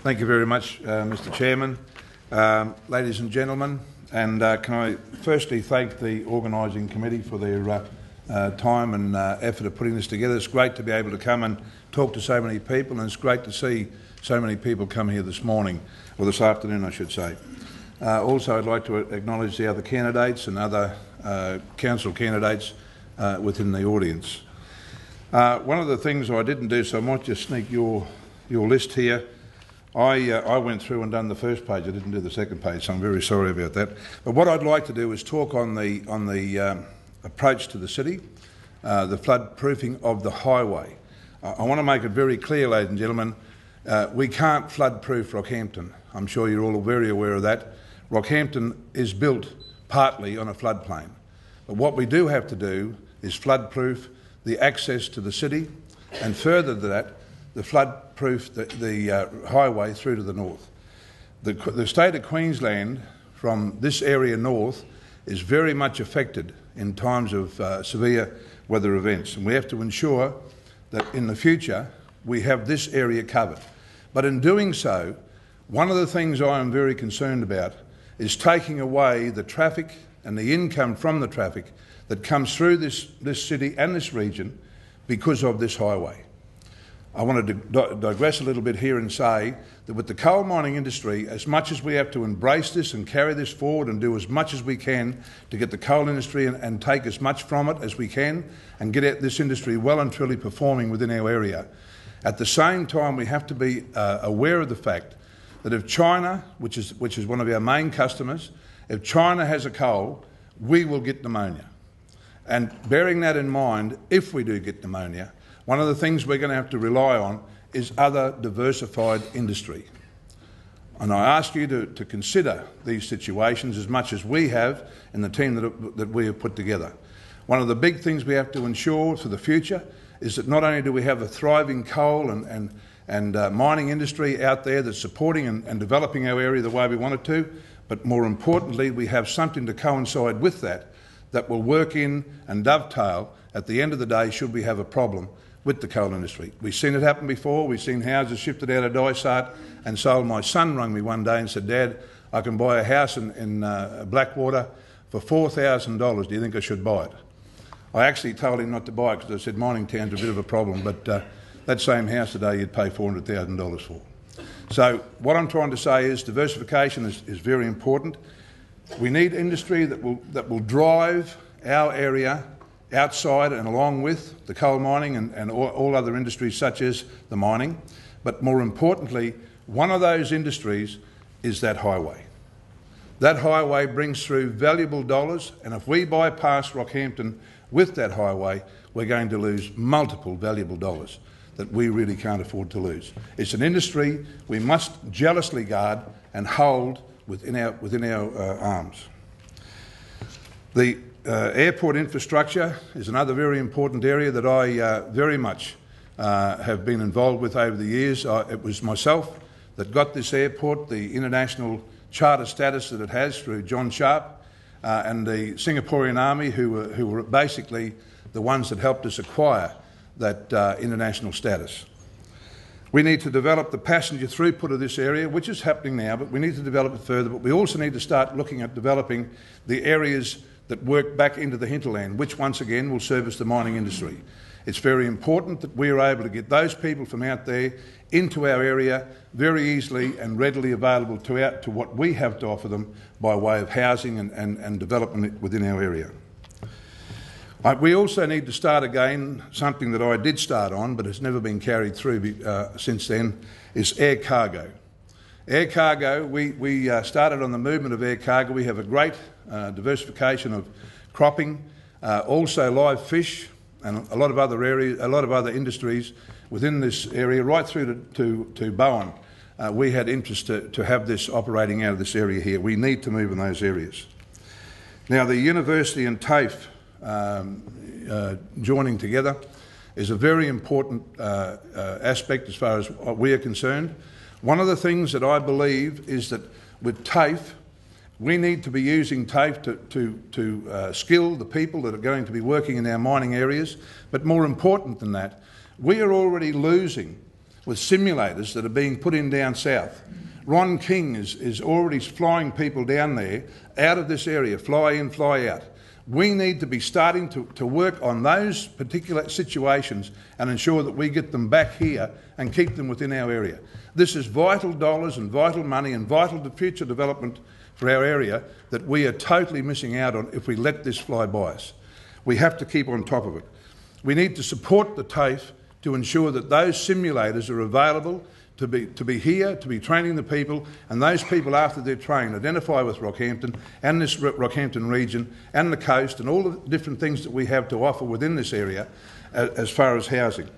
Thank you very much, Mr Chairman. Ladies and gentlemen, and can I firstly thank the organising committee for their time and effort of putting this together. It's great to be able to come and talk to so many people, and it's great to see so many people come here this morning, or this afternoon I should say. Also I'd like to acknowledge the other candidates and other council candidates within the audience. One of the things I didn't do, so I might just sneak your list here. I went through and done the first page. I didn't do the second page, so I'm very sorry about that. But what I'd like to do is talk on the approach to the city, the flood proofing of the highway. I want to make it very clear, ladies and gentlemen, we can't flood proof Rockhampton. I'm sure you're all very aware of that. Rockhampton is built partly on a floodplain. But what we do have to do is flood proof the access to the city, and further to that, the flood proof the highway through to the north. The state of Queensland, from this area north, is very much affected in times of severe weather events, and we have to ensure that in the future we have this area covered. But in doing so, one of the things I am very concerned about is taking away the traffic and the income from the traffic that comes through this city and this region because of this highway. I want to digress a little bit here and say that with the coal mining industry, as much as we have to embrace this and carry this forward and do as much as we can to get the coal industry and take as much from it as we can and get this industry well and truly performing within our area, at the same time we have to be aware of the fact that if China, which is one of our main customers, if China has a coal, we will get pneumonia. And bearing that in mind, if we do get pneumonia, one of the things we're going to have to rely on is other diversified industry. And I ask you to consider these situations as much as we have in the team that we have put together. One of the big things we have to ensure for the future is that not only do we have a thriving coal and mining industry out there that's supporting and developing our area the way we want it to, but more importantly, we have something to coincide with that will work in and dovetail at the end of the day should we have a problem with the coal industry. We've seen it happen before. We've seen houses shifted out of Dysart and sold. My son rang me one day and said, "Dad, I can buy a house in Blackwater for $4,000. Do you think I should buy it?" I actually told him not to buy it because I said mining towns are a bit of a problem, but that same house today you'd pay $400,000 for. So what I'm trying to say is diversification is very important. We need industry that will drive our area outside and along with the coal mining and all other industries such as the mining. But more importantly, one of those industries is that highway. That highway brings through valuable dollars, and if we bypass Rockhampton with that highway, we're going to lose multiple valuable dollars that we really can't afford to lose. It's an industry we must jealously guard and hold within our arms. The airport infrastructure is another very important area that I very much have been involved with over the years. It was myself that got this airport the international charter status that it has through John Sharp and the Singaporean Army, who were basically the ones that helped us acquire that international status. We need to develop the passenger throughput of this area, which is happening now, but we need to develop it further. But we also need to start looking at developing the areas that work back into the hinterland, which once again will service the mining industry. It's very important that we are able to get those people from out there into our area very easily and readily available to what we have to offer them by way of housing and development within our area. We also need to start again, something that I did start on but has never been carried through since then, is air cargo. Air cargo, we started on the movement of air cargo. We have a great diversification of cropping, also live fish and a lot of other areas, a lot of other industries within this area, right through to Bowen. We had interest to have this operating out of this area here. We need to move in those areas. Now, the university and TAFE joining together is a very important aspect as far as we are concerned. One of the things that I believe is that with TAFE, we need to be using TAFE to skill the people that are going to be working in our mining areas. But more important than that, we are already losing with simulators that are being put in down south. Ron King is already flying people down there out of this area, fly in, fly out. We need to be starting to work on those particular situations and ensure that we get them back here and keep them within our area. This is vital dollars and vital money and vital to future development for our area that we are totally missing out on if we let this fly by us. We have to keep on top of it. We need to support the TAFE to ensure that those simulators are available to be here, to be training the people, and those people after they're trained identify with Rockhampton and this Rockhampton region and the coast and all the different things that we have to offer within this area as far as housing.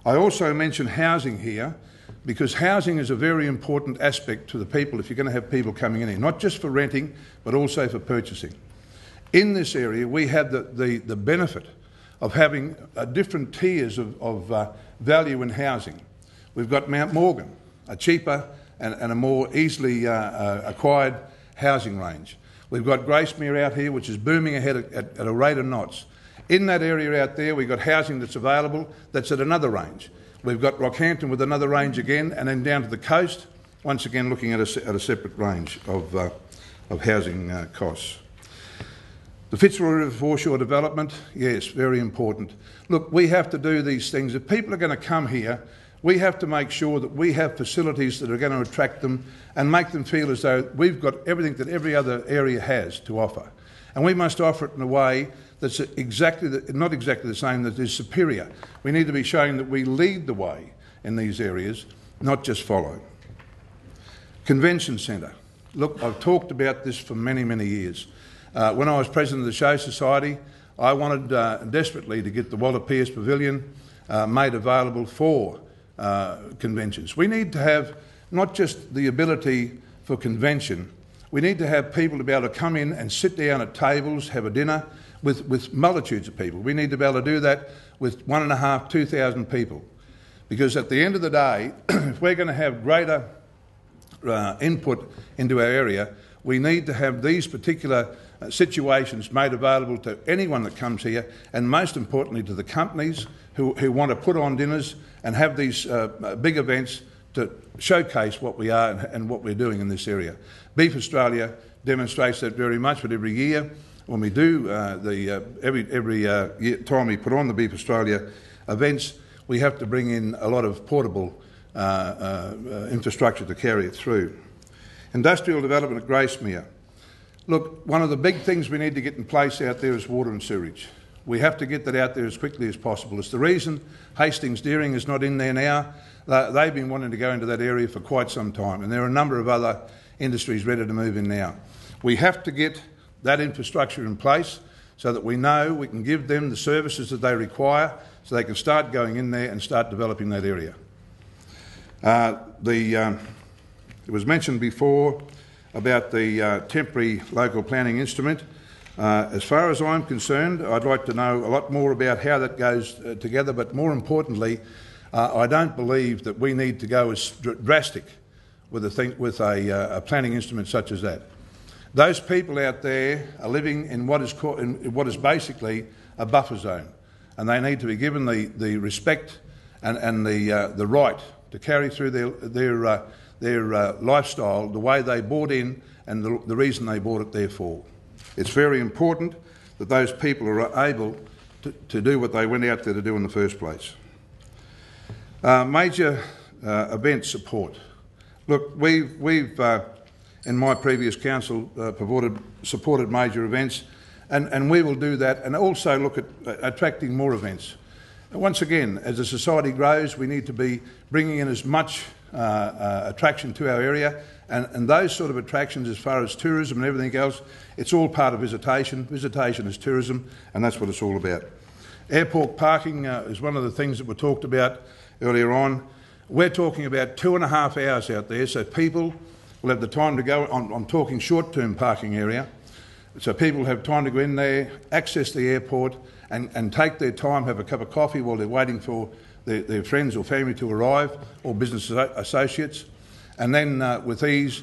I also mention housing here because housing is a very important aspect to the people if you're going to have people coming in here, not just for renting but also for purchasing. In this area we have the benefit of having different tiers of value in housing. We've got Mount Morgan, a cheaper and a more easily acquired housing range. We've got Gracemere out here, which is booming ahead at a rate of knots. In that area out there, we've got housing that's available that's at another range. We've got Rockhampton with another range again, and then down to the coast, once again looking at a separate range of housing costs. The Fitzroy River foreshore development, yes, very important. Look, we have to do these things. If people are going to come here, we have to make sure that we have facilities that are going to attract them and make them feel as though we've got everything that every other area has to offer. And we must offer it in a way that's not exactly the same, that is superior. We need to be showing that we lead the way in these areas, not just follow. Convention Centre. Look, I've talked about this for many, many years. When I was president of the Show Society, I wanted desperately to get the Walter Pierce Pavilion made available for conventions. We need to have not just the ability for convention, we need to have people to be able to come in and sit down at tables, have a dinner with multitudes of people. We need to be able to do that with 1,500, 2,000 people. Because at the end of the day, if we're going to have greater input into our area, we need to have these particular situations made available to anyone that comes here, and most importantly to the companies who want to put on dinners and have these big events to showcase what we are and what we're doing in this area. Beef Australia demonstrates that very much, but every year when we do every time we put on the Beef Australia events, we have to bring in a lot of portable infrastructure to carry it through. Industrial development at Gracemere. Look, one of the big things we need to get in place out there is water and sewerage. We have to get that out there as quickly as possible. It's the reason Hastings Dairying is not in there now. They've been wanting to go into that area for quite some time, and there are a number of other industries ready to move in now. We have to get that infrastructure in place so that we know we can give them the services that they require so they can start going in there and start developing that area. It was mentioned before about the temporary local planning instrument. As far as I'm concerned, I'd like to know a lot more about how that goes together, but more importantly, I don't believe that we need to go as drastic with a planning instrument such as that. Those people out there are living in what is basically a buffer zone, and they need to be given the respect and the right to carry through their lifestyle the way they bought in and the reason they bought it there for. It's very important that those people are able to do what they went out there to do in the first place. Major event support. Look, we've in my previous council supported major events, and we will do that, and also look at attracting more events. Once again, as the society grows, we need to be bringing in as much attraction to our area, and those sort of attractions as far as tourism and everything else, it's all part of visitation. Visitation is tourism, and that's what it's all about. Airport parking is one of the things that were talked about earlier on. We're talking about 2.5 hours out there, so people will have the time to go. I'm talking short-term parking area, so people have time to go in there, access the airport, and take their time, have a cup of coffee while they're waiting for their friends or family to arrive, or business associates, and then with ease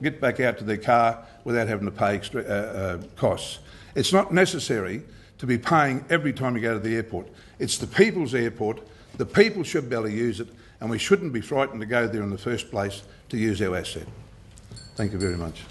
get back out to their car without having to pay extra costs. It's not necessary to be paying every time you go to the airport. It's the people's airport. The people should be able to use it, and we shouldn't be frightened to go there in the first place to use our asset. Thank you very much.